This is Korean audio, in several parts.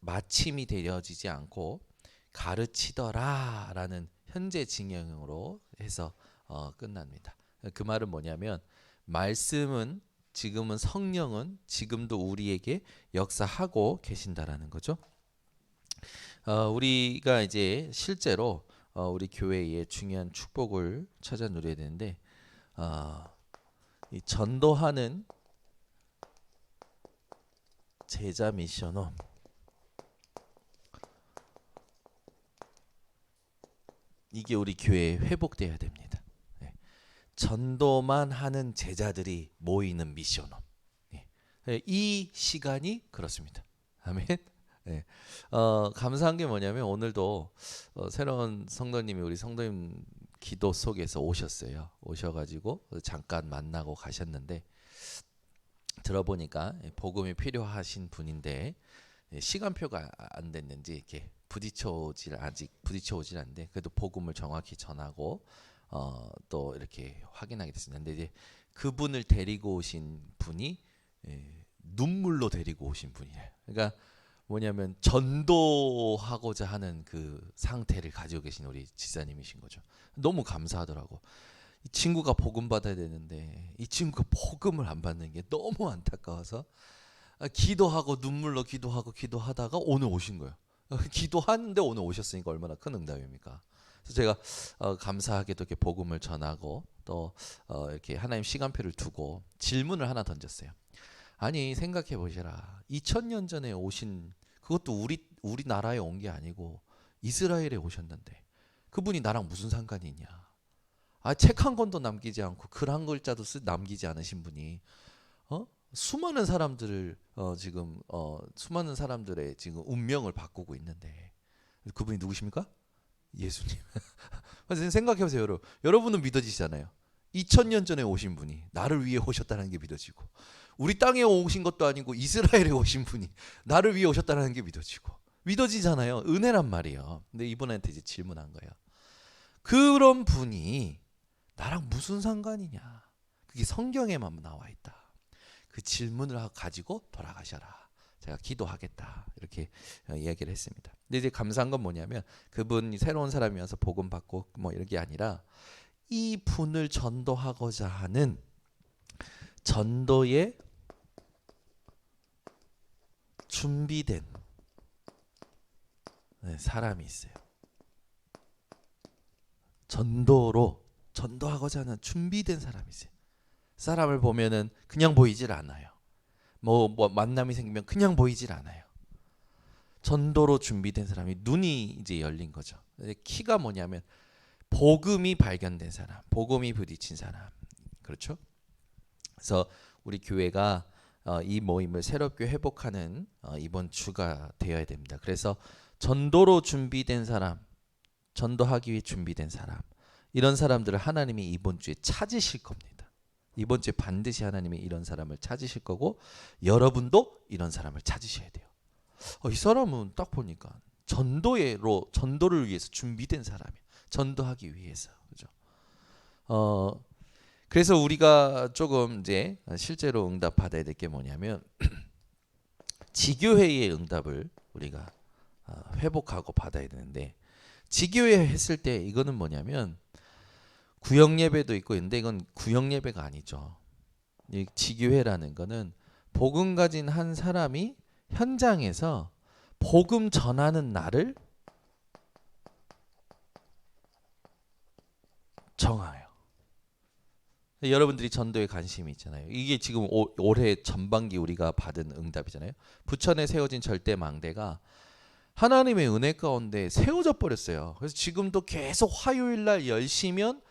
마침이 되어지지 않고 가르치더라라는 현재 진행으로 해서 끝납니다. 그 말은 뭐냐면 말씀은 지금은 성령은 지금도 우리에게 역사하고 계신다라는 거죠. 우리가 이제 실제로 우리 교회의 중요한 축복을 찾아 누려야 되는데 이 전도하는 제자 미션홈 이게 우리 교회에 회복돼야 됩니다. 네. 전도만 하는 제자들이 모이는 미션홈. 네. 이 시간이 그렇습니다. 아멘. 네. 감사한 게 뭐냐면 오늘도 새로운 성도님이 우리 성도님 기도 속에서 오셨어요. 오셔가지고 잠깐 만나고 가셨는데 들어보니까 복음이 필요하신 분인데 시간표가 안 됐는지 이렇게 아직 부딪혀오질 않는데 그래도 복음을 정확히 전하고 또 이렇게 확인하게 됐습니다. 근데 이제 그분을 데리고 오신 분이 눈물로 데리고 오신 분이에요. 그러니까 뭐냐면 전도하고자 하는 그 상태를 가지고 계신 우리 지사님이신 거죠. 너무 감사하더라고. 이 친구가 복음 받아야 되는데 이 친구가 복음을 안 받는 게 너무 안타까워서 기도하고 눈물로 기도하다가 오늘 오신 거예요. 기도하는데 오늘 오셨으니까 얼마나 큰 응답입니까? 그래서 제가 감사하게도 이렇게 복음을 전하고 또 이렇게 하나님 시간표를 두고 질문을 하나 던졌어요. 아니 생각해 보시라. 2000년 전에 오신 그것도 우리나라에 온 게 아니고 이스라엘에 오셨는데 그분이 나랑 무슨 상관이 있냐? 책 한 권도 남기지 않고 글 한 글자도 남기지 않으신 분이 수많은 사람들을 지금 수많은 사람들의 지금 운명을 바꾸고 있는데 그분이 누구십니까? 예수님. 생각해 보세요, 여러분. 여러분은 믿어지시잖아요. 2000년 전에 오신 분이 나를 위해 오셨다는 게 믿어지고 우리 땅에 오신 것도 아니고 이스라엘에 오신 분이 나를 위해 오셨다는 게 믿어지잖아요. 은혜란 말이에요. 근데 이분한테 이제 질문한 거예요. 그런 분이 나랑 무슨 상관이냐? 그게 성경에만 나와 있다. 그 질문을 가지고 돌아가셔라. 제가 기도하겠다. 이렇게 이야기를 했습니다. 근데 이제 감사한 건 뭐냐면 그분이 새로운 사람이어서 복음 받고 뭐 이런 게 아니라 이 분을 전도하고자 하는 전도의 준비된 사람이 있어요. 전도하고자 하는 준비된 사람이 있어요. 사람을 보면은 그냥 보이질 않아요. 뭐 만남이 생기면 그냥 보이질 않아요. 전도로 준비된 사람이 눈이 이제 열린 거죠. 키가 뭐냐면 복음이 발견된 사람, 복음이 부딪힌 사람. 그렇죠? 그래서 우리 교회가 이 모임을 새롭게 회복하는 이번 주가 되어야 됩니다. 그래서 전도로 준비된 사람, 전도하기 위해 준비된 사람, 이런 사람들을 하나님이 이번 주에 찾으실 겁니다. 이번 주에 반드시 하나님이 이런 사람을 찾으실 거고 여러분도 이런 사람을 찾으셔야 돼요. 이 사람은 딱 보니까 전도를 위해서 준비된 사람이에요. 전도하기 위해서. 그죠? 그래서 우리가 조금 이제 실제로 응답 받아야 될 게 뭐냐면 지교회의 응답을 우리가 회복하고 받아야 되는데 지교회 했을 때 이거는 뭐냐면 구역 예배도 있고 근데 이건 구역 예배가 아니죠. 이 지교회라는 거는 복음 가진 한 사람이 현장에서 복음 전하는 날을 정해요. 여러분들이 전도에 관심이 있잖아요. 이게 지금 올해 전반기 우리가 받은 응답이잖아요. 부천에 세워진 절대 망대가 하나님의 은혜 가운데 세워져 버렸어요. 그래서 지금도 계속 화요일 날 10시면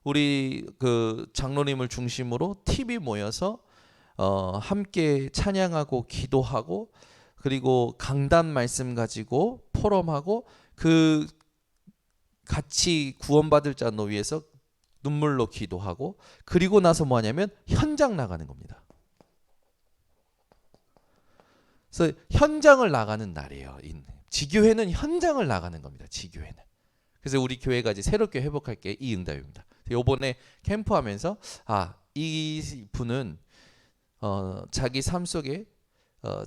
우리 그 장로님을 중심으로 TV 모여서 함께 찬양하고 기도하고 그리고 강단 말씀 가지고 포럼하고 그 같이 구원받을 자노 위해서 눈물로 기도하고 그리고 나서 뭐냐면 현장 나가는 겁니다. 그래서 현장을 나가는 날이에요. 지교회는 현장을 나가는 겁니다. 지교회는. 그래서 우리 교회가 이제 새롭게 회복할 게 이 응답입니다. 요번에 캠프하면서 이 분은 자기 삶 속에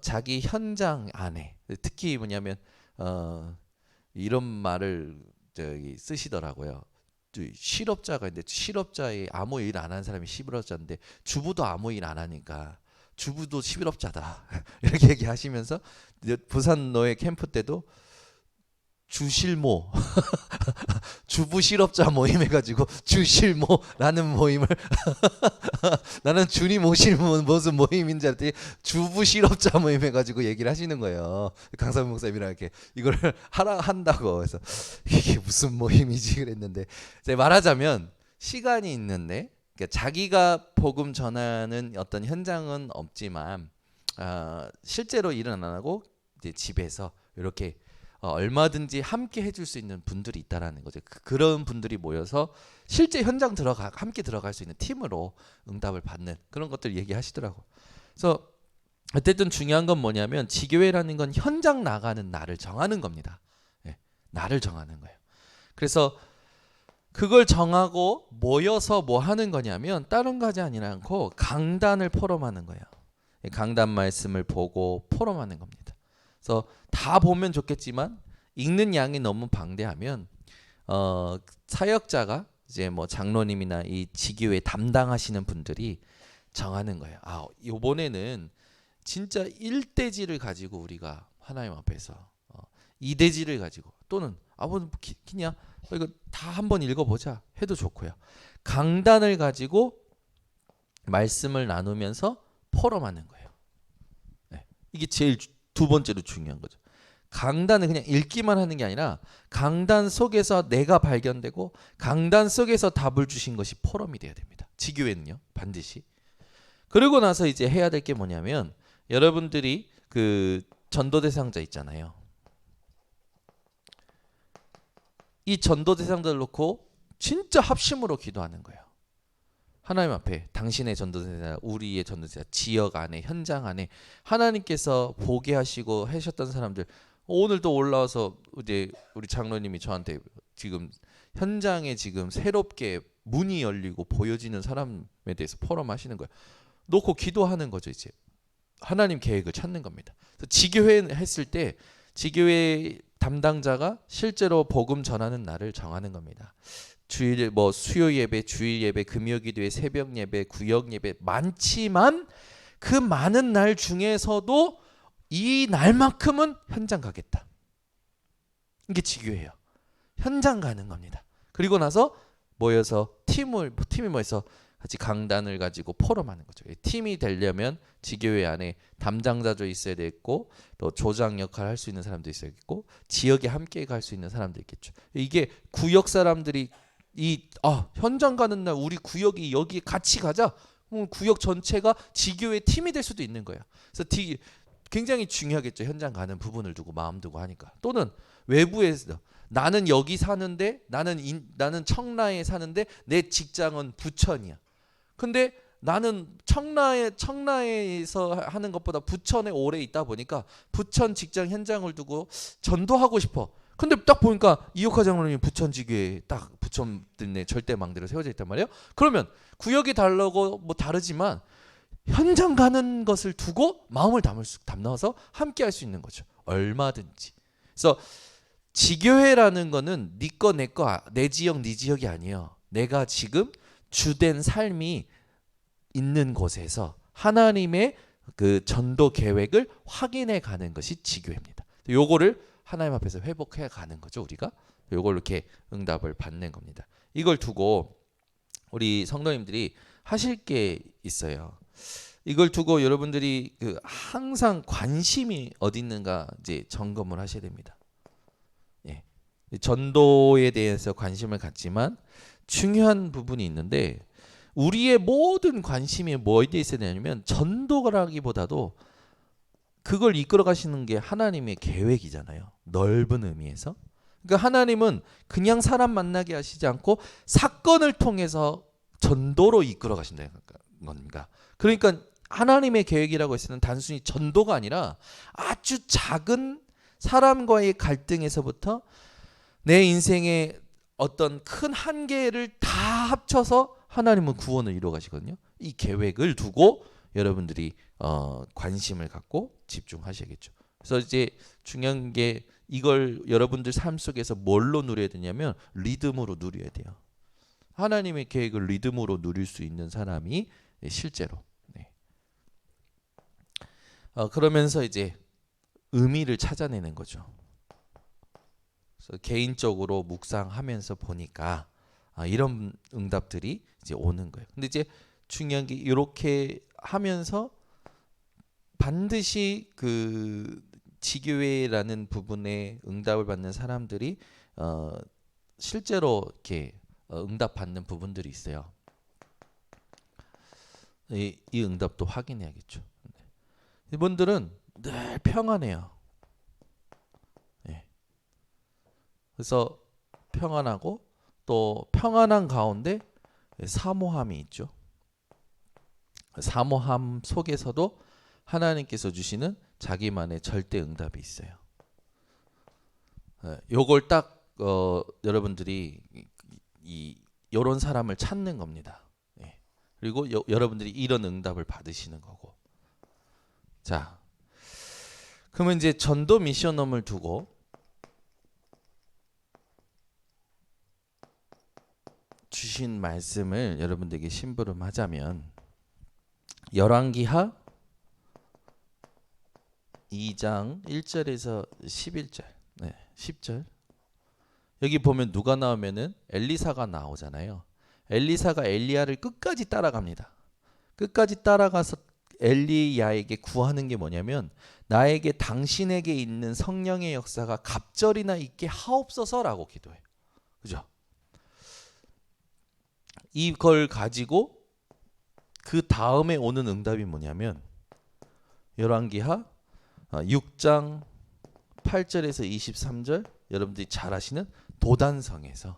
자기 현장 안에 특히 뭐냐면 이런 말을 저기 쓰시더라고요. 실업자가 있는데 실업자의 아무 일 안 하는 사람이 실업자인데 주부도 아무 일 안 하니까 주부도 실업자다 이렇게 얘기하시면서 부산 노예 캠프 때도 주실모 주부 실업자 모임 해가지고 주실모라는 모임을 나는 주님 오실 무슨 모임인 줄 알았더니 주부 실업자 모임 해가지고 얘기를 하시는 거예요. 강사분 목사님이랑 이렇게 이걸 하라 한다고. 그래서 이게 무슨 모임이지 그랬는데 이제 말하자면 시간이 있는데 그러니까 자기가 복음 전하는 어떤 현장은 없지만 실제로 일은 안 하고 이제 집에서 이렇게 얼마든지 함께 해줄 수 있는 분들이 있다라는 거죠. 그런 분들이 모여서 실제 현장 함께 들어갈 수 있는 팀으로 응답을 받는 그런 것들 얘기하시더라고. 그래서 어쨌든 중요한 건 뭐냐면 지교회라는 건 현장 나가는 날을 정하는 겁니다. 예, 날을 정하는 거예요. 그래서 그걸 정하고 모여서 뭐 하는 거냐면 다른 거지 않고 강단을 포럼하는 거예요. 강단 말씀을 보고 포럼하는 겁니다. 그래서 다 보면 좋겠지만 읽는 양이 너무 방대하면 사역자가 이제 뭐 장로님이나 이 지교회 담당하시는 분들이 정하는 거예요. 이번에는 진짜 1대지를 가지고 우리가 하나님 앞에서 2대지를 가지고 또는 뭐 기냐 이거 다 한번 읽어보자 해도 좋고요. 강단을 가지고 말씀을 나누면서 포럼하는 거예요. 네. 이게 제일 두 번째로 중요한 거죠. 강단은 그냥 읽기만 하는 게 아니라 강단 속에서 내가 발견되고 강단 속에서 답을 주신 것이 포럼이 돼야 됩니다. 지교회는요. 반드시. 그러고 나서 이제 해야 될 게 뭐냐면 여러분들이 그 전도 대상자 있잖아요. 이 전도 대상자를 놓고 진짜 합심으로 기도하는 거예요. 하나님 앞에 당신의 전도대사, 우리의 전도대사, 지역 안에, 현장 안에 하나님께서 보게 하시고 하셨던 사람들 오늘도 올라와서 이제 우리 장로님이 저한테 지금 현장에 지금 새롭게 문이 열리고 보여지는 사람에 대해서 포럼하시는 거예요. 놓고 기도하는 거죠. 이제 하나님 계획을 찾는 겁니다. 지교회 했을 때 지교회 담당자가 실제로 복음 전하는 날을 정하는 겁니다. 주일 뭐 수요 예배, 주일 예배, 금요 기도회, 새벽 예배, 구역 예배 많지만 그 많은 날 중에서도 이 날만큼은 현장 가겠다. 이게 지교예요. 현장 가는 겁니다. 그리고 나서 모여서 팀이 모여서 같이 강단을 가지고 포럼하는 거죠. 팀이 되려면 지교회 안에 담당자도 있어야 되겠고 또 조장 역할을 할 수 있는 사람도 있어야겠고 지역에 함께 갈 수 있는 사람도 있겠죠. 이게 구역 사람들이 현장 가는 날 우리 구역이 여기 같이 가자. 구역 전체가 지교회 팀이 될 수도 있는 거예요. 그래서 굉장히 중요하겠죠. 현장 가는 부분을 두고 마음 두고 하니까. 또는 외부에서 나는 여기 사는데 나는 청라에 사는데 내 직장은 부천이야. 근데 나는 청라에서 하는 것보다 부천에 오래 있다 보니까 부천 직장 현장을 두고 전도하고 싶어. 근데 딱 보니까 이옥화 장로님이 부천 지교에 딱 부천 내 절대망대로 세워져 있단 말이에요. 그러면 구역이 다르고 뭐 다르지만 현장 가는 것을 두고 마음을 담아서 함께 할 수 있는 거죠. 얼마든지. 그래서 지교회라는 거는 네 거 내 거 내 지역 네 지역이 아니에요. 내가 지금 주된 삶이 있는 곳에서 하나님의 그 전도 계획을 확인해 가는 것이 지교회입니다. 요거를 하나님 앞에서 회복해 가는 거죠. 우리가 요걸 이렇게 응답을 받는 겁니다. 이걸 두고 우리 성도님들이 하실 게 있어요. 이걸 두고 여러분들이 항상 관심이 어디 있는가 이제 점검을 하셔야 됩니다. 예. 전도에 대해서 관심을 갖지만 중요한 부분이 있는데 우리의 모든 관심이 뭐에 있어야 되냐면 전도라기보다도 그걸 이끌어 가시는 게 하나님의 계획이잖아요. 넓은 의미에서. 그러니까 하나님은 그냥 사람 만나게 하시지 않고 사건을 통해서 전도로 이끌어 가신다는 겁니다. 그러니까 하나님의 계획이라고 했을 때는 단순히 전도가 아니라 아주 작은 사람과의 갈등에서부터 내 인생의 어떤 큰 한계를 다 합쳐서 하나님은 구원을 이루어 가시거든요. 이 계획을 두고 여러분들이 관심을 갖고 집중하셔야겠죠. 그래서 이제 중요한 게 이걸 여러분들 삶 속에서 뭘로 누려야 되냐면 리듬으로 누려야 돼요. 하나님의 계획을 리듬으로 누릴 수 있는 사람이 실제로 그러면서 이제 의미를 찾아내는 거죠. 그래서 개인적으로 묵상하면서 보니까 이런 응답들이 이제 오는 거예요. 근데 이제 중요한 게 이렇게 하면서 반드시 그 지교회라는 부분에 응답을 받는 사람들이 실제로 이렇게 응답받는 부분들이 있어요. 이 응답도 확인해야겠죠. 이분들은 늘 평안해요. 예. 그래서 평안하고 또 평안한 가운데 사모함이 있죠. 사모함 속에서도 하나님께서 주시는 자기만의 절대 응답이 있어요. 요걸 딱 여러분들이 이런 사람을 찾는 겁니다. 예. 그리고 여러분들이 이런 응답을 받으시는 거고. 자, 그러면 이제 전도 미션홈을 두고 주신 말씀을 여러분들에게 심부름하자면 열왕기하 2장 1절에서 11절, 10절 여기 보면 누가 나오면은 엘리사가 나오잖아요. 엘리사가 엘리야를 끝까지 따라갑니다. 끝까지 따라가서 엘리야에게 구하는 게 뭐냐면 나에게 당신에게 있는 성령의 역사가 갑절이나 있게 하옵소서라고 기도해요. 그죠? 이걸 가지고 그 다음에 오는 응답이 뭐냐면 열왕기하 6장 8절에서 23절 여러분들이 잘 아시는 도단성에서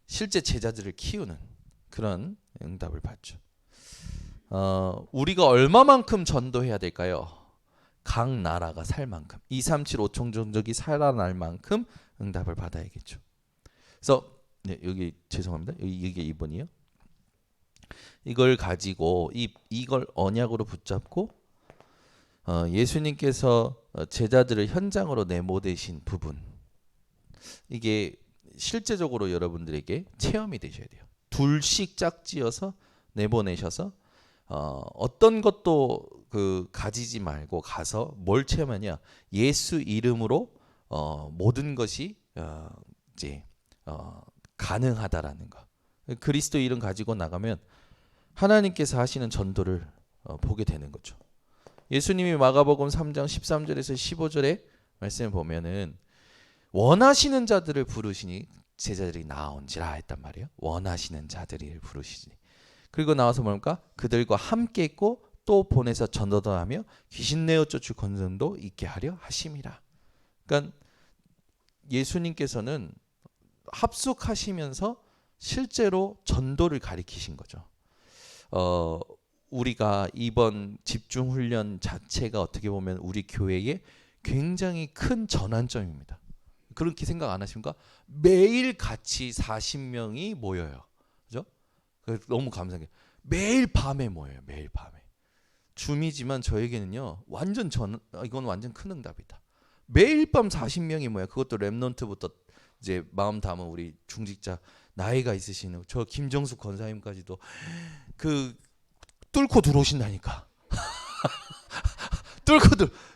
실제 제자들을 키우는 그런 응답을 받죠. 우리가 얼마만큼 전도해야 될까요? 각 나라가 살 만큼 2, 3, 7, 5총 종족이 살아날 만큼 응답을 받아야겠죠. 그래서 여기 죄송합니다. 이게 2번이에요. 이걸 가지고 이걸 언약으로 붙잡고 예수님께서 제자들을 현장으로 내보내신 부분 이게 실제적으로 여러분들에게 체험이 되셔야 돼요. 둘씩 짝지어서 내보내셔서 어떤 것도 가지지 말고 가서 뭘 체험하냐? 예수 이름으로 모든 것이 이제 가능하다라는 거. 그리스도 이름 가지고 나가면 하나님께서 하시는 전도를 보게 되는 거죠. 예수님이 마가복음 3장 13절에서 15절에 말씀을 보면은 원하시는 자들을 부르시니 제자들이 나온지라 했단 말이에요. 원하시는 자들을 부르시니. 그리고 나와서 뭡니까? 그들과 함께 있고 또 보내서 전도도 하며 귀신 내어 쫓을 권능도 있게 하려 하심이라. 그러니까 예수님께서는 합숙하시면서 실제로 전도를 가리키신 거죠. 우리가 이번 집중훈련 자체가 어떻게 보면 우리 교회의 굉장히 큰 전환점입니다. 그렇게 생각 안 하십니까? 매일 같이 40명이 모여요. 그죠? 너무 감사해요. 매일 밤에 모여요. 매일 밤에. 줌이지만 저에게는요. 이건 완전 큰 응답이다. 매일 밤 40명이 모여. 그것도 랩넌트부터 이제 마음 담은 우리 중직자 나이가 있으시는 저 김정숙 권사님까지도 뚫고 들어오신다니까.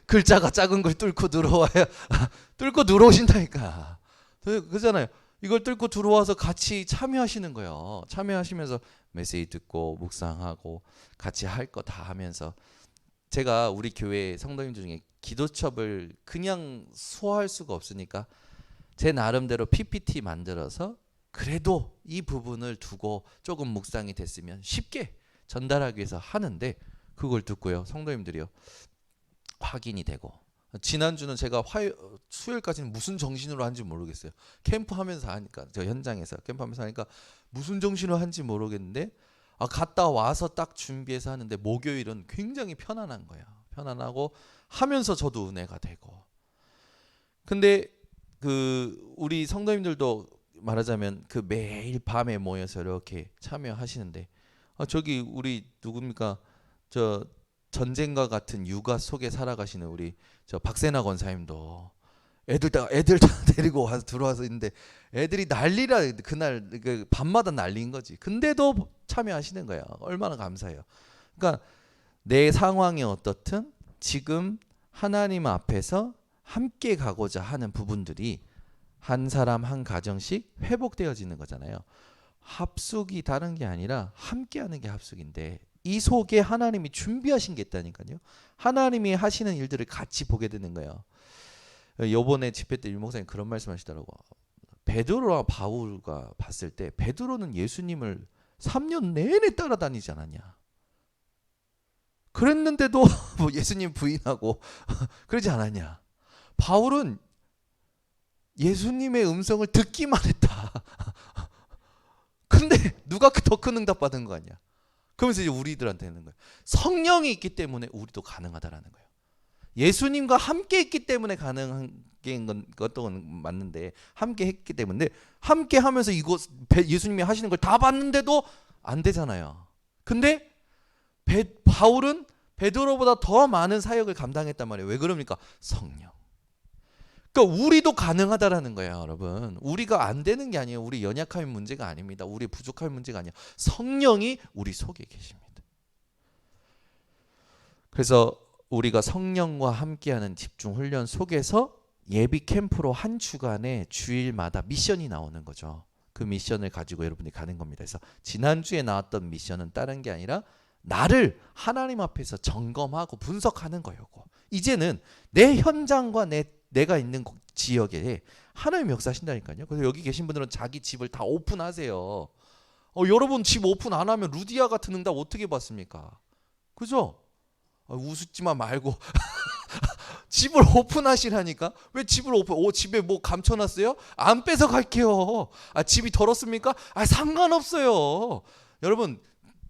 글자가 작은 걸 뚫고 들어와야 뚫고 들어오신다니까. 그잖아요. 이걸 뚫고 들어와서 같이 참여하시는 거예요. 참여하시면서 메시지 듣고 묵상하고 같이 할 거 다 하면서 제가 우리 교회 성도님들 중에 기도첩을 그냥 소화할 수가 없으니까 제 나름대로 PPT 만들어서 그래도 이 부분을 두고 조금 묵상이 됐으면 쉽게 전달하기 위해서 하는데 그걸 듣고요. 성도님들이요. 확인이 되고 지난주는 제가 수요일까지는 무슨 정신으로 한지 모르겠어요. 캠프하면서 하니까 저 현장에서 캠프하면서 하니까 무슨 정신으로 한지 모르겠는데 갔다 와서 딱 준비해서 하는데 목요일은 굉장히 편안한 거예요. 편안하고 하면서 저도 은혜가 되고 근데 우리 성도님들도 말하자면 매일 밤에 모여서 이렇게 참여하시는데 저기 우리 누굽니까 저 전쟁과 같은 육아 속에 살아가시는 우리 저 박세나 권사님도 애들 다 데리고 와서 들어와서 있는데 애들이 난리라 그날 그 밤마다 난리인 거지. 근데도 참여하시는 거야. 얼마나 감사해요. 그러니까 내 상황이 어떻든 지금 하나님 앞에서 함께 가고자 하는 부분들이 한 사람 한 가정씩 회복되어지는 거잖아요. 합숙이 다른 게 아니라 함께하는 게 합숙인데 이 속에 하나님이 준비하신 게 있다니까요. 하나님이 하시는 일들을 같이 보게 되는 거예요. 요번에 집회 때 유목사님 그런 말씀 하시더라고. 베드로와 바울과 봤을 때 베드로는 예수님을 3년 내내 따라다니지 않았냐. 그랬는데도 뭐 예수님 부인하고 그러지 않았냐. 바울은 예수님의 음성을 듣기만 했다. 근데 누가 더 큰 응답 받은 거 아니야. 그러면서 이제 우리들한테 있는 거예요. 성령이 있기 때문에 우리도 가능하다라는 거예요. 예수님과 함께 있기 때문에 가능한 것도 맞는데 함께 했기 때문에 함께 하면서 이거 예수님이 하시는 걸 다 봤는데도 안 되잖아요. 근데 바울은 베드로보다 더 많은 사역을 감당했단 말이에요. 왜 그럽니까? 성령. 그러니까 우리도 가능하다라는 거예요, 여러분. 우리가 안 되는 게 아니에요. 우리 연약함의 문제가 아닙니다. 우리 부족함의 문제가 아니에요. 성령이 우리 속에 계십니다. 그래서 우리가 성령과 함께하는 집중 훈련 속에서 예비 캠프로 한 주간에 주일마다 미션이 나오는 거죠. 그 미션을 가지고 여러분이 가는 겁니다. 그래서 지난주에 나왔던 미션은 다른 게 아니라 나를 하나님 앞에서 점검하고 분석하는 거였고, 이제는 내 현장과 내가 있는 지역에 하나님 역사하신다니까요. 그래서 여기 계신 분들은 자기 집을 다 오픈하세요. 여러분 집 오픈 안 하면 루디아 같은 응답 어떻게 받습니까? 그죠? 우습지만 말고 집을 오픈하시라니까. 왜 집을 집에 뭐 감춰놨어요? 안 뺏어 갈게요. 집이 더럽습니까? 상관없어요. 여러분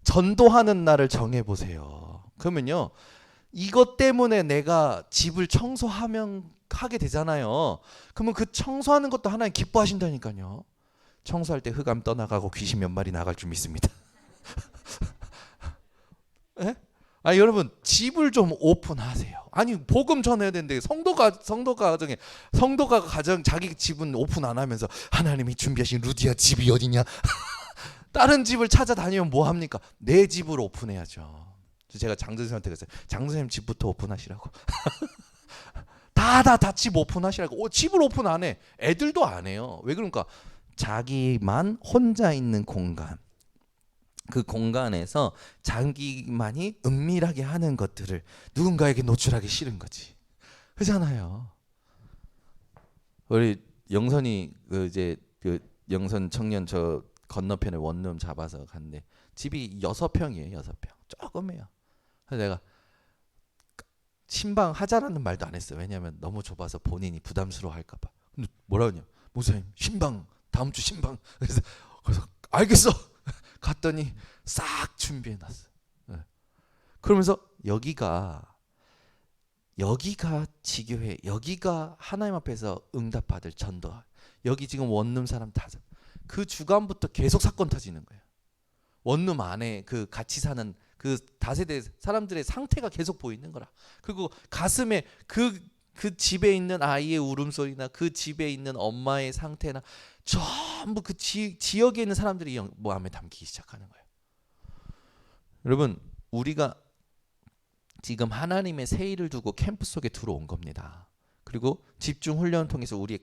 전도하는 날을 정해보세요. 그러면요, 이것 때문에 내가 집을 하게 되잖아요. 그러면 그 청소하는 것도 하나님 기뻐하신다니까요. 청소할 때 흑암 떠나가고 귀신 몇 마리 나갈 줄 믿습니다. 예? 여러분 집을 좀 오픈하세요. 복음 전해야 되는데 성도가 가정 자기 집은 오픈 안 하면서 하나님이 준비하신 루디아 집이 어디냐? 다른 집을 찾아다니면 뭐 합니까? 내 집을 오픈해야죠. 제가 장선생님한테 그랬어요. 장선생님 집부터 오픈하시라고. 다 집 오픈하시라고. 집을 오픈 안 해. 애들도 안 해요. 왜 그러니까 자기만 혼자 있는 공간, 그 공간에서 자기만이 은밀하게 하는 것들을 누군가에게 노출하기 싫은 거지. 그렇잖아요. 우리 영선이 그 영선 청년 저 건너편에 원룸 잡아서 갔는데 집이 6평이에요. 6평. 조금해요. 그래서 내가 신방 하자라는 말도 안 했어요. 왜냐하면 너무 좁아서 본인이 부담스러워 할까 봐. 근데 뭐라 그러냐. 목사님 신방 다음 주 신방. 그래서 알겠어. 갔더니 싹 준비해놨어. 그러면서 여기가 지교회, 여기가 하나님 앞에서 응답받을 전도, 여기 지금 원룸 사람 다 그 주간부터 계속 사건 터지는 거예요. 원룸 안에 그 같이 사는 그 다세대 사람들의 상태가 계속 보이는 거라. 그리고 가슴에 그 집에 있는 아이의 울음소리나 그 집에 있는 엄마의 상태나 전부 그 지역에 있는 사람들이 마음에 담기기 시작하는 거예요. 여러분 우리가 지금 하나님의 새 일을 두고 캠프 속에 들어온 겁니다. 그리고 집중 훈련을 통해서 우리의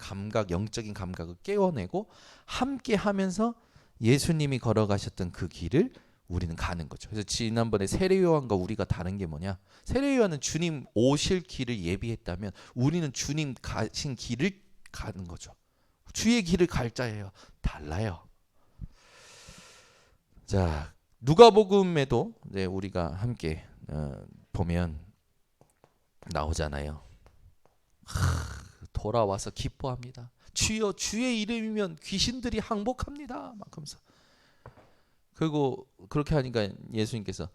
영적인 감각을 깨워내고 함께 하면서 예수님이 걸어가셨던 그 길을 우리는 가는 거죠. 그래서 지난번에 세례요한과 우리가 다른 게 뭐냐? 세례요한은 주님 오실 길을 예비했다면 우리는 주님 가신 길을 가는 거죠. 주의 길을 갈 자예요. 달라요. 자, 누가복음에도 이제 우리가 함께 보면 나오잖아요. 돌아와서 기뻐합니다. 주여 주의 이름이면 귀신들이 항복합니다. 막 그러면서. 그리고 그렇게 하니까 예수님께서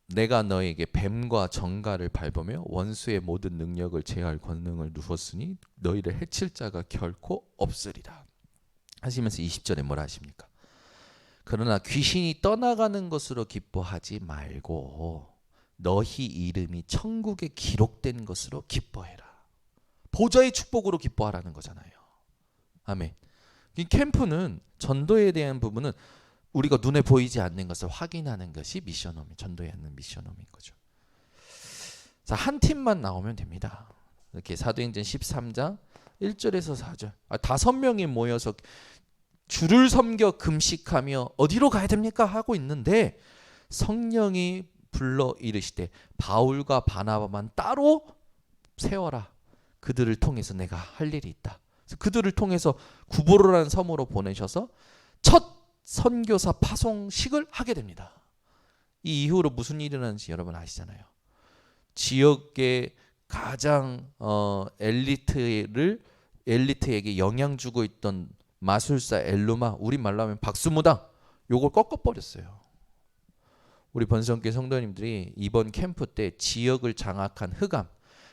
내가 너에게 뱀과 정갈을 밟으며 원수의 모든 능력을 제할 권능을 누었으니 너희를 해칠 자가 결코 없으리라 하시면서 20절에 뭐라 하십니까? 그러나 귀신이 떠나가는 것으로 기뻐하지 말고 너희 이름이 천국에 기록된 것으로 기뻐해라. 보좌의 축복으로 기뻐하라는 거잖아요. 아멘. 이 캠프는 전도에 대한 부분은 우리가 눈에 보이지 않는 것을 확인하는 것이 미션홈이 전도에 있는 미션홈인 거죠. 자, 한 팀만 나오면 됩니다. 이렇게 사도행전 13장 1절에서 4절 5명이 모여서 주를 섬겨 금식하며 어디로 가야 됩니까? 하고 있는데 성령이 불러 이르시되 바울과 바나바만 따로 세워라. 그들을 통해서 내가 할 일이 있다. 그래서 그들을 통해서 구보로라는 섬으로 보내셔서 첫 선교사 파송식을 하게 됩니다. 이 이후로 무슨 일이 일어나는지 여러분 아시잖아요. 지역의 가장 엘리트에게 영향 주고 있던 마술사 엘루마, 우리 말로 하면 박수무당, 요걸 꺾어버렸어요. 우리 번성교회 성도님들이 이번 캠프 때 지역을 장악한 흑암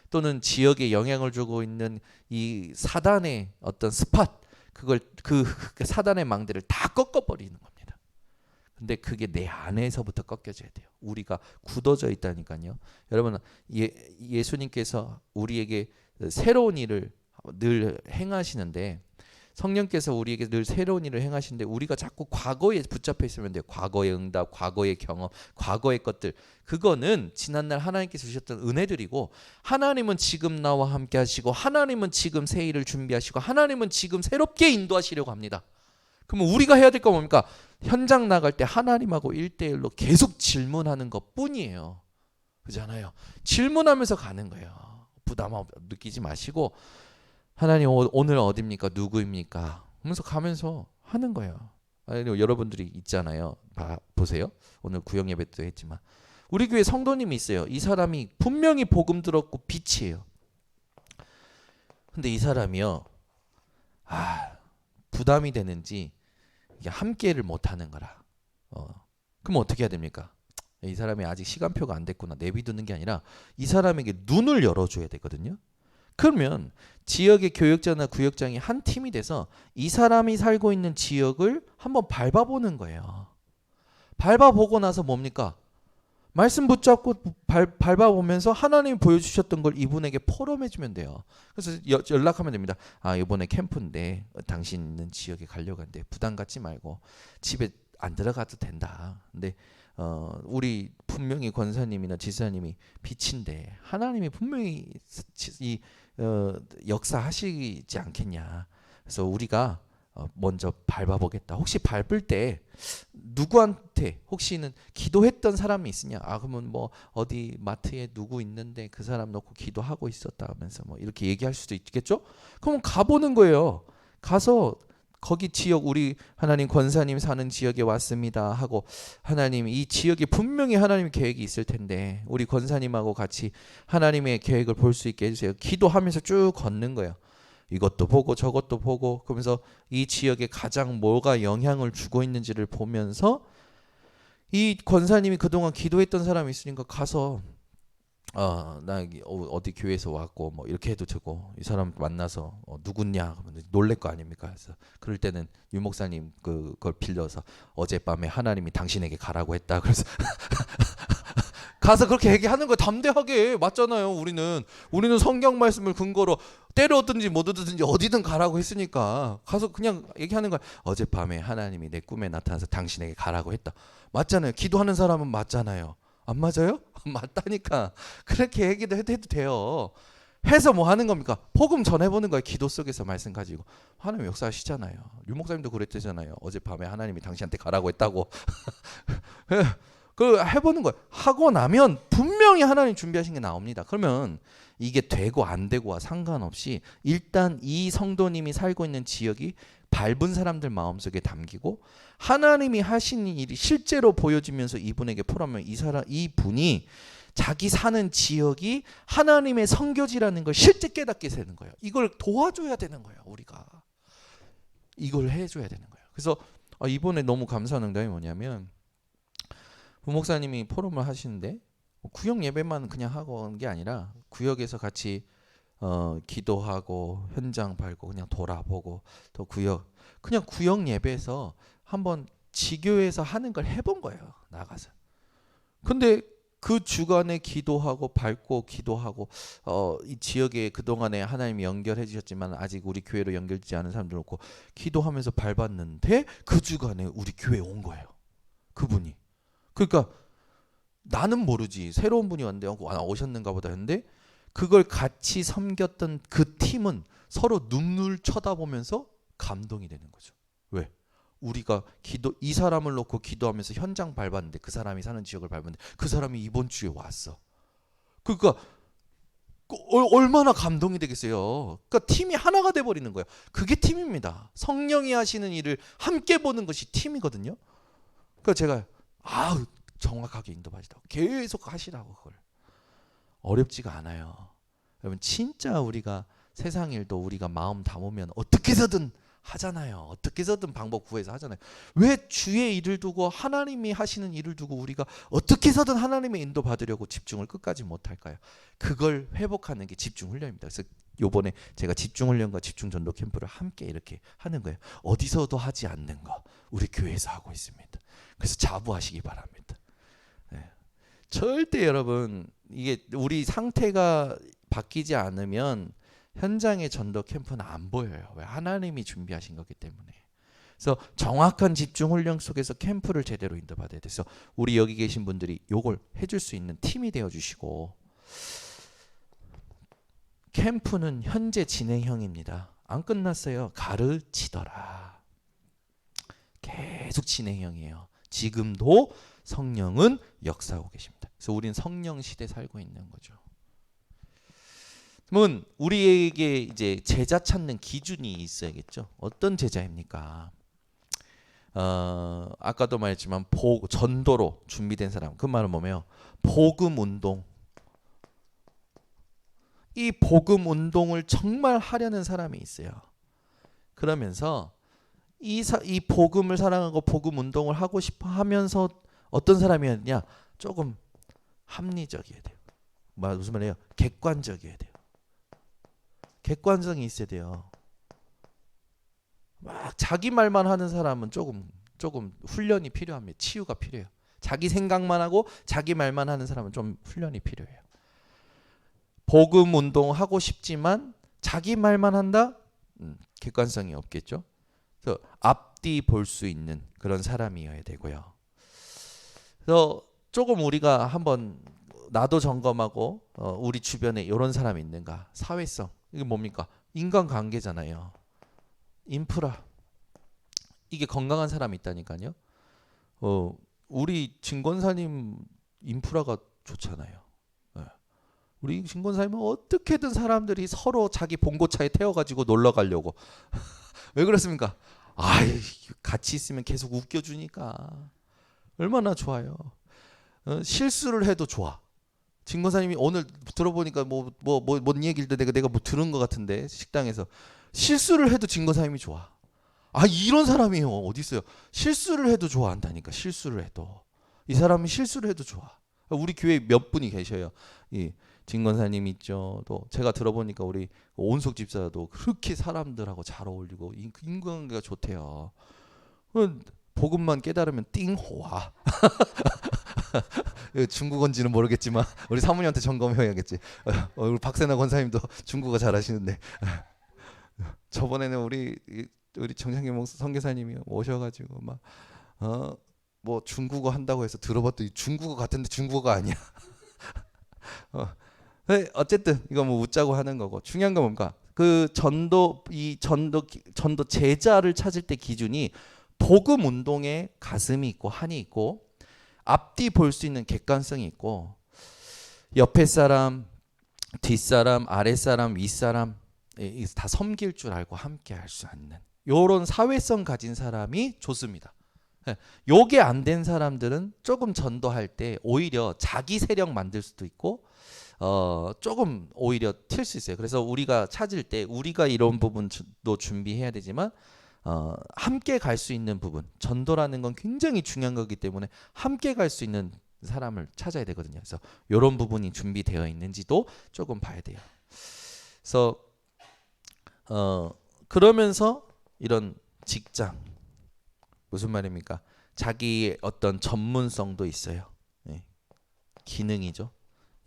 또는 지역에 영향을 주고 있는 이 사단의 어떤 스팟, 그걸 그 사단의 망대를 다 꺾어버리는 겁니다. 근데 그게 내 안에서부터 꺾여져야 돼요. 우리가 굳어져 있다니까요. 여러분, 예수님께서 우리에게 새로운 일을 늘 행하시는데, 성령께서 우리에게 늘 새로운 일을 행하시는데 우리가 자꾸 과거에 붙잡혀 있으면 돼요. 과거의 응답, 과거의 경험, 과거의 것들. 그거는 지난날 하나님께서 주셨던 은혜들이고, 하나님은 지금 나와 함께 하시고, 하나님은 지금 새 일을 준비하시고, 하나님은 지금 새롭게 인도하시려고 합니다. 그러면 우리가 해야 될 건 뭡니까? 현장 나갈 때 하나님하고 1대1로 계속 질문하는 것 뿐이에요. 그렇잖아요. 질문하면서 가는 거예요. 부담 느끼지 마시고, 하나님 오늘 어디입니까? 누구입니까? 하면서 가면서 하는 거예요. 여러분들이 있잖아요. 보세요. 오늘 구역 예배 도 했지만 우리 교회 성도님이 있어요. 이 사람이 분명히 복음 들었고 빛이에요. 근데 이 사람이요, 부담이 되는지 이게 함께를 못하는 거라. 그럼 어떻게 해야 됩니까? 이 사람이 아직 시간표가 안 됐구나 내비두는 게 아니라 이 사람에게 눈을 열어줘야 되거든요. 그러면 지역의 교역자나 구역장이 한 팀이 돼서 이 사람이 살고 있는 지역을 한번 밟아보는 거예요. 밟아보고 나서 뭡니까? 말씀 붙잡고 밟아보면서 하나님이 보여주셨던 걸 이분에게 포럼해주면 돼요. 그래서 연락하면 됩니다. 이번에 캠프인데 당신 있는 지역에 가려고 하는데 부담 갖지 말고 집에 안 들어가도 된다. 근데 우리 분명히 권사님이나 지사님이 빛인데 하나님이 분명히 이 역사하시지 않겠냐. 그래서 우리가 먼저 밟아보겠다. 혹시 밟을 때 누구한테 혹시는 기도했던 사람이 있으냐? 그러면 뭐 어디 마트에 누구 있는데 그 사람 놓고 기도하고 있었다 하면서 뭐 이렇게 얘기할 수도 있겠죠? 그럼 가보는 거예요. 가서 거기 지역 우리 하나님 권사님 사는 지역에 왔습니다 하고, 하나님 이 지역에 분명히 하나님의 계획이 있을 텐데 우리 권사님하고 같이 하나님의 계획을 볼 수 있게 해주세요. 기도하면서 쭉 걷는 거예요. 이것도 보고 저것도 보고, 그러면서 이 지역에 가장 뭐가 영향을 주고 있는지를 보면서 이 권사님이 그동안 기도했던 사람이 있으니까 가서 나 어디 교회에서 왔고 뭐 이렇게 해도 되고, 이 사람 만나서 누구냐 그러면 놀랄 거 아닙니까? 그래서 그럴 때는 유 목사님 그걸 빌려서 어젯밤에 하나님이 당신에게 가라고 했다. 그래서 가서 그렇게 얘기하는 거 담대하게. 맞잖아요. 우리는 성경 말씀을 근거로 때려오든지 못 오든지 어디든 가라고 했으니까 가서 그냥 얘기하는 거야. 어젯밤에 하나님이 내 꿈에 나타나서 당신에게 가라고 했다. 맞잖아요. 기도하는 사람은 맞잖아요. 안 맞아요? 맞다니까. 그렇게 얘기도 해도 돼요. 해서 뭐 하는 겁니까? 복음 전해보는 거예요. 기도 속에서 말씀 가지고. 하나님 역사하시잖아요. 유 목사님도 그랬잖아요. 어젯밤에 하나님이 당신한테 가라고 했다고. 그 해보는 거예요. 하고 나면 분명히 하나님 준비하신 게 나옵니다. 그러면 이게 되고 안 되고와 상관없이 일단 이 성도님이 살고 있는 지역이 밟은 사람들 마음속에 담기고 하나님이 하신 일이 실제로 보여지면서 이분에게 포함하면 이분이 자기 사는 지역이 하나님의 선교지라는 걸 실제 깨닫게 되는 거예요. 이걸 도와줘야 되는 거예요. 우리가 이걸 해줘야 되는 거예요. 그래서 이번에 너무 감사한 응답이 뭐냐면, 부목사님이 포럼을 하시는데 구역 예배만 그냥 하고 온 게 아니라 구역에서 같이 기도하고 현장 밟고 그냥 돌아보고, 또 그냥 구역 예배에서 한번 지교에서 하는 걸 해본 거예요. 나가서. 근데 그 주간에 기도하고 밟고 기도하고 이 지역에 그동안에 하나님이 연결해 주셨지만 아직 우리 교회로 연결되지 않은 사람들 없고 기도하면서 밟았는데 그 주간에 우리 교회에 온 거예요. 그분이. 그러니까 나는 모르지. 새로운 분이 왔는데 오셨는가 보다 했는데 그걸 같이 섬겼던 그 팀은 서로 눈물 쳐다보면서 감동이 되는 거죠. 왜? 우리가 이 사람을 놓고 기도하면서 현장 밟았는데 그 사람이 사는 지역을 밟았는데 그 사람이 이번 주에 왔어. 그러니까 얼마나 감동이 되겠어요. 그러니까 팀이 하나가 돼 버리는 거예요. 그게 팀입니다. 성령이 하시는 일을 함께 보는 것이 팀이거든요. 그러니까 제가 정확하게 인도하시라고 계속 하시라고 그걸. 어렵지가 않아요. 여러분 진짜 우리가 세상 일도 우리가 마음 담으면 어떻게 해서든 하잖아요. 어떻게 해서든 방법 구해서 하잖아요. 왜 주의 일을 두고 하나님이 하시는 일을 두고 우리가 어떻게 해서든 하나님의 인도 받으려고 집중을 끝까지 못할까요? 그걸 회복하는 게 집중 훈련입니다. 그래서 요번에 제가 집중 훈련과 집중 전도 캠프를 함께 이렇게 하는 거예요. 어디서도 하지 않는 거 우리 교회에서 하고 있습니다. 그래서 자부하시기 바랍니다. 네. 절대 여러분 이게 우리 상태가 바뀌지 않으면 현장의 전도 캠프는 안 보여요. 왜? 하나님이 준비하신 거기 때문에. 그래서 정확한 집중 훈련 속에서 캠프를 제대로 인도받아야 돼서 우리 여기 계신 분들이 요걸 해줄 수 있는 팀이 되어주시고 캠프는 현재 진행형입니다. 안 끝났어요. 가르치더라. 계속 진행형이에요. 지금도 성령은 역사하고 계십니다. 그래서 우리는 성령 시대 살고 있는 거죠. 그러면 우리에게 이제 제자 찾는 기준이 있어야겠죠. 어떤 제자입니까? 아까도 말했지만 전도로 준비된 사람. 그 말은 뭐예요? 복음 운동. 이 복음 운동을 정말 하려는 사람이 있어요. 그러면서 이 복음을 사랑하고 복음 운동을 하고 싶어 하면서 어떤 사람이었냐? 조금 합리적이어야 돼요. 무슨 말이에요? 객관적이어야 돼요. 객관성이 있어야 돼요. 막 자기 말만 하는 사람은 조금 훈련이 필요합니다. 치유가 필요해요. 자기 생각만 하고 자기 말만 하는 사람은 좀 훈련이 필요해요. 복음 운동하고 싶지만 자기 말만 한다? 객관성이 없겠죠. 그래서 앞뒤 볼 수 있는 그런 사람이어야 되고요. 그래서 조금 우리가 한번 나도 점검하고 우리 주변에 이런 사람이 있는가? 사회성. 이게 뭡니까? 인간관계잖아요. 인프라. 이게 건강한 사람이 있다니까요. 우리 진권사님 인프라가 좋잖아요. 네. 우리 진권사님은 어떻게든 사람들이 서로 자기 봉고차에 태워가지고 놀러 가려고. 왜 그렇습니까? 같이 있으면 계속 웃겨주니까. 얼마나 좋아요. 실수를 해도 좋아. 진권사님이 오늘 들어보니까 뭔 얘기를 내가 뭐 들은 것 같은데 식당에서 실수를 해도 진권사님이 좋아. 이런 사람이요 어디 있어요? 실수를 해도 좋아한다니까. 실수를 해도 이 사람이 실수를 해도 좋아. 우리 교회에 몇 분이 계셔요. 이 진권사님 있죠. 또 제가 들어보니까 우리 온석 집사도 그렇게 사람들하고 잘 어울리고 인간관계가 좋대요. 복음만 깨달으면 띵호와. 중국어인지는 모르겠지만 우리 사모님한테 점검해야겠지. 우리 박세나 권사님도 중국어 잘하시는데 저번에는 우리 정창기 선교사님이 오셔가지고 뭐 중국어 한다고 해서 들어봤더니 중국어 같은데 중국어가 아니야. 어쨌든 이거 뭐 웃자고 하는 거고 중요한 건 뭔가 그 전도 제자를 찾을 때 기준이 복음 운동에 가슴이 있고 한이 있고 앞뒤 볼 수 있는 객관성이 있고 옆에 사람, 뒷사람, 아랫사람, 윗사람 다 섬길 줄 알고 함께 할 수 있는 요런 사회성 가진 사람이 좋습니다. 요게 안 된 사람들은 조금 전도할 때 오히려 자기 세력 만들 수도 있고 조금 오히려 튈 수 있어요. 그래서 우리가 찾을 때 우리가 이런 부분도 준비해야 되지만 함께 갈 수 있는 부분, 전도라는 건 굉장히 중요한 거기 때문에 함께 갈 수 있는 사람을 찾아야 되거든요. 그래서 이런 부분이 준비되어 있는지도 조금 봐야 돼요. 그래서 그러면서 이런 직장 무슨 말입니까? 자기의 어떤 전문성도 있어요. 네. 기능이죠.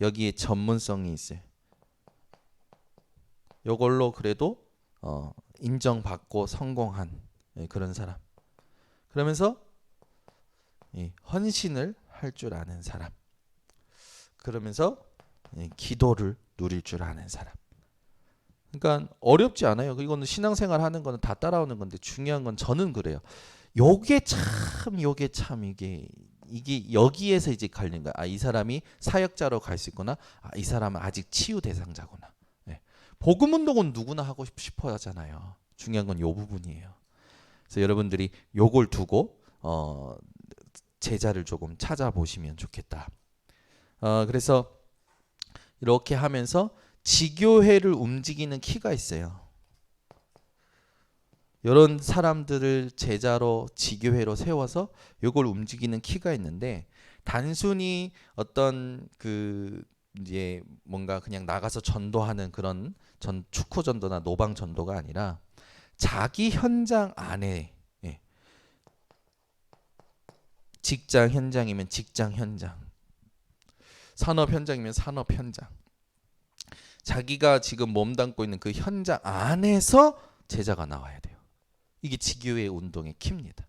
여기에 전문성이 있어요. 요걸로 그래도 인정받고 성공한 그런 사람. 그러면서 헌신을 할 줄 아는 사람. 그러면서 기도를 누릴 줄 아는 사람. 그러니까 어렵지 않아요. 이거는 신앙생활 하는 거는 다 따라오는 건데 중요한 건 저는 그래요. 요게 참 이게 여기에서 이제 갈린 거야. 아, 이 사람이 사역자로 갈 수 있구나. 아, 이 사람은 아직 치유 대상자구나. 네. 복음 운동은 누구나 하고 싶어 하잖아요. 중요한 건 요 부분이에요. 그래서 여러분들이 요걸 두고 제자를 조금 찾아보시면 좋겠다. 그래서 이렇게 하면서 지교회를 움직이는 키가 있어요. 이런 사람들을 제자로 지교회로 세워서 이걸 움직이는 키가 있는데 단순히 어떤 그 이제 뭔가 그냥 나가서 전도하는 그런 축구 전도나 노방 전도가 아니라 자기 현장 안에 직장 현장이면 직장 현장, 산업 현장이면 산업 현장, 자기가 지금 몸담고 있는 그 현장 안에서 제자가 나와야 돼요. 이게 지교회 운동의 키입니다.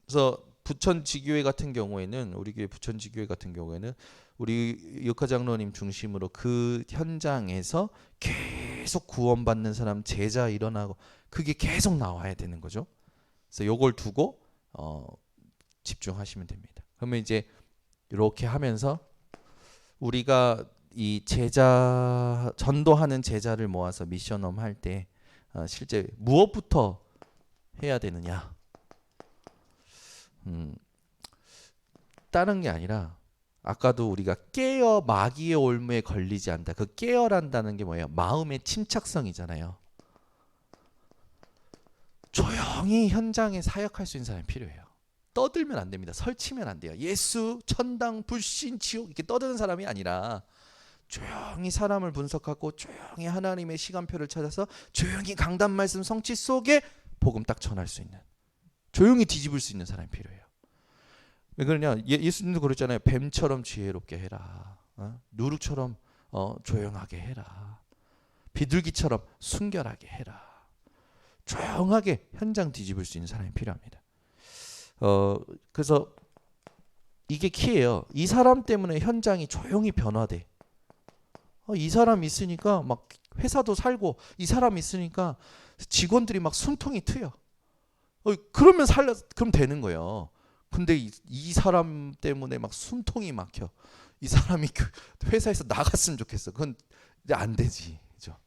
그래서 부천 지교회 같은 경우에는 우리 교회 부천 지교회 같은 경우에는 우리 육하 장로님 중심으로 그 현장에서 계속 구원받는 사람 제자 일어나고 그게 계속 나와야 되는 거죠. 그래서 요걸 두고 집중하시면 됩니다. 그러면 이제 이렇게 하면서 우리가 이 제자 전도하는 제자를 모아서 미션홈 할 때 실제 무엇부터 해야 되느냐? 다른 게 아니라 아까도 우리가 깨어 마귀의 올무에 걸리지 않다. 그 깨어란다는 게 뭐예요? 마음의 침착성이잖아요. 조용히 현장에 사역할 수 있는 사람이 필요해요. 떠들면 안 됩니다. 설치면 안 돼요. 예수, 천당, 불신, 지옥 이렇게 떠드는 사람이 아니라 조용히 사람을 분석하고 조용히 하나님의 시간표를 찾아서 조용히 강단 말씀 성취 속에 복음 딱 전할 수 있는, 조용히 뒤집을 수 있는 사람이 필요해요. 왜 그러냐? 예수님도 그랬잖아요. 뱀처럼 지혜롭게 해라. 누룩처럼 조용하게 해라. 비둘기처럼 순결하게 해라. 조용하게 현장 뒤집을 수 있는 사람이 필요합니다. 그래서 이게 키예요. 이 사람 때문에 현장이 조용히 변화돼. 이 사람 있으니까 막 회사도 살고, 이 사람 있으니까 직원들이 막 숨통이 트여. 그러면 그럼 되는 거예요. 근데 이 사람 때문에 막 숨통이 막혀. 이 사람이 그 회사에서 나갔으면 좋겠어. 그건 안 되지. 그죠?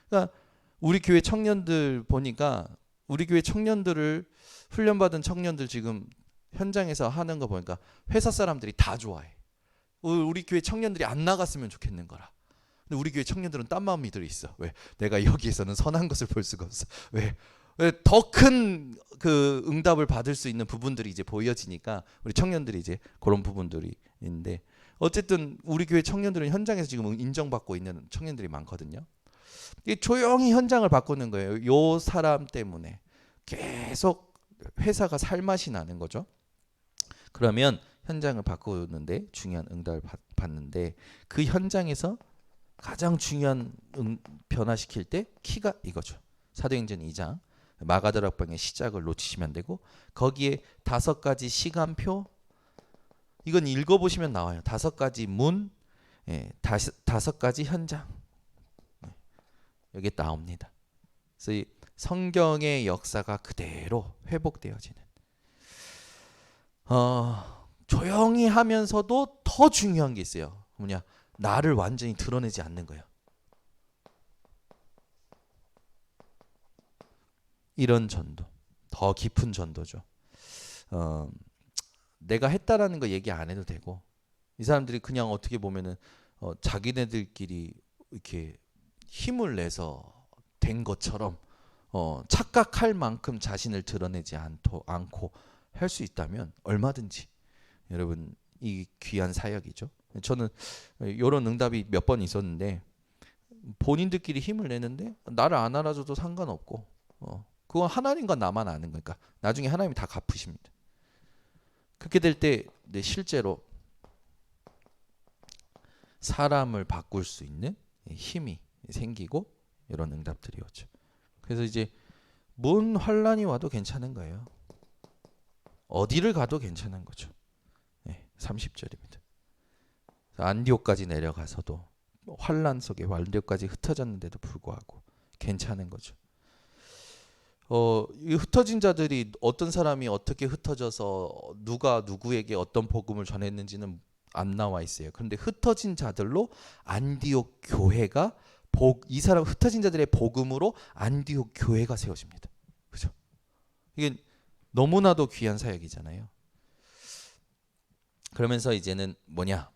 그러니까 우리 교회 청년들 보니까 우리 교회 청년들을 훈련받은 청년들 지금 현장에서 하는 거 보니까 회사 사람들이 다 좋아해. 우리 교회 청년들이 안 나갔으면 좋겠는 거라. 근데 우리 교회 청년들은 딴 마음이 들어있어. 왜? 내가 여기에서는 선한 것을 볼 수가 없어. 왜 더 큰 그 응답을 받을 수 있는 부분들이 이제 보여지니까 우리 청년들이 이제 그런 부분들이 있는데, 어쨌든 우리 교회 청년들은 현장에서 지금 인정받고 있는 청년들이 많거든요. 조용히 현장을 바꾸는 거예요. 요 사람 때문에 계속 회사가 살맛이 나는 거죠. 그러면 현장을 바꾸는데 중요한 응답을 받는데, 그 현장에서 가장 중요한 변화시킬 때 키가 이거죠. 사도행전 2장 마가다락방의 시작을 놓치시면 안 되고, 거기에 5가지 시간표, 이건 읽어보시면 나와요. 5가지 문, 5가지 현장, 여기 나옵니다. 그래서 이 성경의 역사가 그대로 회복되어지는, 조용히 하면서도 더 중요한 게 있어요. 뭐냐? 나를 완전히 드러내지 않는 거예요. 이런 전도, 더 깊은 전도죠. 내가 했다라는 거 얘기 안 해도 되고, 이 사람들이 그냥 어떻게 보면은 자기네들끼리 이렇게 힘을 내서 된 것처럼 착각할 만큼 자신을 드러내지 않고 할 수 있다면 얼마든지 여러분 이 귀한 사역이죠. 저는 이런 응답이 몇 번 있었는데, 본인들끼리 힘을 내는데 나를 안 알아줘도 상관없고, 그건 하나님과 나만 아는 거니까 나중에 하나님이 다 갚으십니다. 그렇게 될 때 실제로 사람을 바꿀 수 있는 힘이 생기고 이런 응답들이 오죠. 그래서 이제 뭔 환란이 와도 괜찮은 거예요. 어디를 가도 괜찮은 거죠. 30절입니다. 안디옥까지 내려가서도 환란 속에 안디옥까지 흩어졌는데도 불구하고 괜찮은 거죠. 이 흩어진 자들이 어떤 사람이 어떻게 흩어져서 누가 누구에게 어떤 복음을 전했는지는 안 나와 있어요. 그런데 흩어진 자들로 안디옥 교회가 이 사람 흩어진 자들의 복음으로 안디옥 교회가 세워집니다. 그죠? 이게 너무나도 귀한 사역이잖아요. 그러면서 이제는 뭐냐?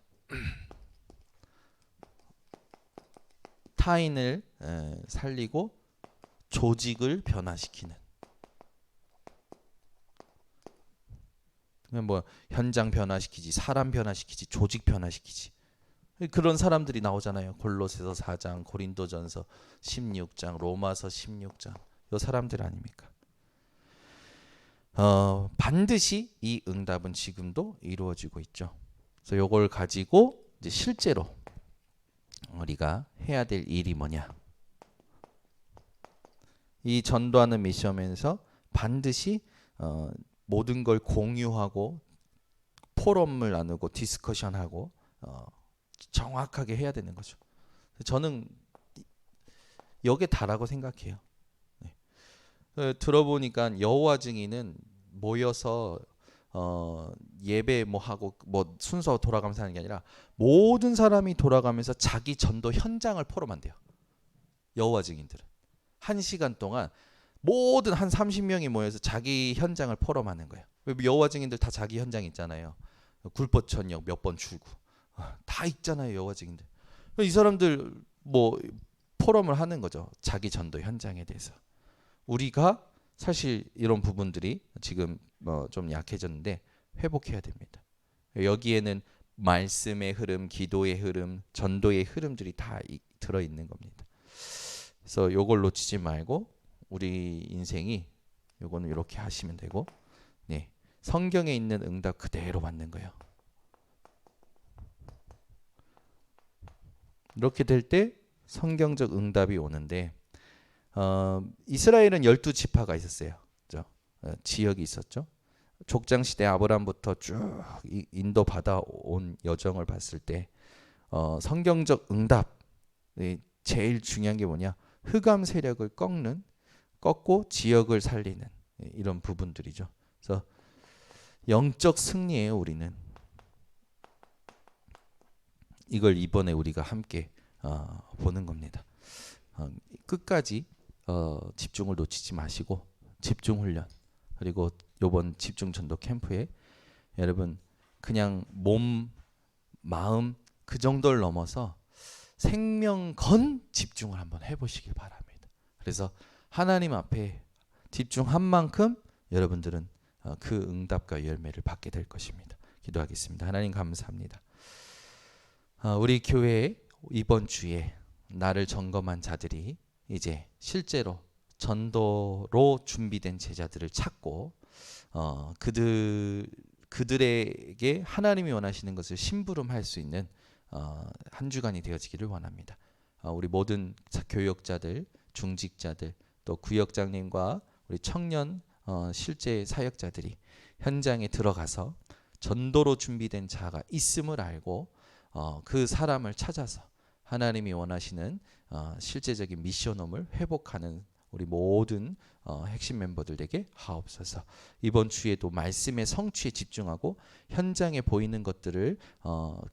타인을 살리고 조직을 변화시키는, 뭐 현장 변화시키지, 사람 변화시키지, 조직 변화시키지, 그런 사람들이 나오잖아요. 골로새서 4장, 고린도전서 16장, 로마서 16장, 요 사람들 아닙니까? 반드시 이 응답은 지금도 이루어지고 있죠. 그래서 요걸 가지고 이제 실제로 우리가 해야 될 일이 뭐냐? 이 전도하는 미션에서 반드시 모든 걸 공유하고 포럼을 나누고 디스커션하고 정확하게 해야 되는 거죠. 저는 여기에 다라고 생각해요. 들어보니까 여호와 증인은 모여서 예배 뭐 하고 뭐 순서 돌아가면서 하는 게 아니라 모든 사람이 돌아가면서 자기 전도 현장을 포럼한대요. 여호와 증인들은 1시간 동안 모든 한 30명이 모여서 자기 현장을 포럼하는 거예요. 여호와 증인들 다 자기 현장 있잖아요. 굴포천역 몇 번 출구 다 있잖아요. 여호와 증인들. 이 사람들 뭐 포럼을 하는 거죠. 자기 전도 현장에 대해서. 우리가 사실 이런 부분들이 지금 좀 약해졌는데 회복해야 됩니다. 여기에는 말씀의 흐름, 기도의 흐름, 전도의 흐름들이 다 들어있는 겁니다. 그래서 요걸 놓치지 말고 우리 인생이 요거는 이렇게 하시면 되고, 성경에 있는 응답 그대로 받는 거예요. 이렇게 될 때 성경적 응답이 오는데, 이스라엘은 12지파가 있었어요. 그렇죠? 지역이 있었죠. 족장시대 아브라함부터 쭉 인도 받아온 여정을 봤을 때 성경적 응답 제일 중요한 게 뭐냐? 흑암 세력을 꺾고 지역을 살리는 이런 부분들이죠. 그래서 영적 승리예요. 우리는 이걸 이번에 우리가 함께 보는 겁니다. 끝까지 집중을 놓치지 마시고 집중 훈련, 그리고 이번 집중 전도 캠프에 여러분 그냥 몸, 마음 그 정도를 넘어서 생명 건 집중을 한번 해보시길 바랍니다. 그래서 하나님 앞에 집중한 만큼 여러분들은 그 응답과 열매를 받게 될 것입니다. 기도하겠습니다. 하나님 감사합니다. 우리 교회에 이번 주에 나를 점검한 자들이 이제 실제로 전도로 준비된 제자들을 찾고 그들에게 하나님이 원하시는 것을 심부름할 수 있는 한 주간이 되어지기를 원합니다. 우리 모든 교역자들, 중직자들, 또 구역장님과 우리 청년 실제 사역자들이 현장에 들어가서 전도로 준비된 자가 있음을 알고 그 사람을 찾아서 하나님이 원하시는 실제적인 미션홈을 회복하는 우리 모든 핵심 멤버들에게 하옵소서. 이번 주에도 말씀의 성취에 집중하고 현장에 보이는 것들을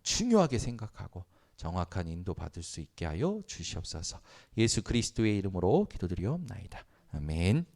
중요하게 생각하고 정확한 인도 받을 수 있게 하여 주시옵소서. 예수 그리스도의 이름으로 기도드리옵나이다. 아멘.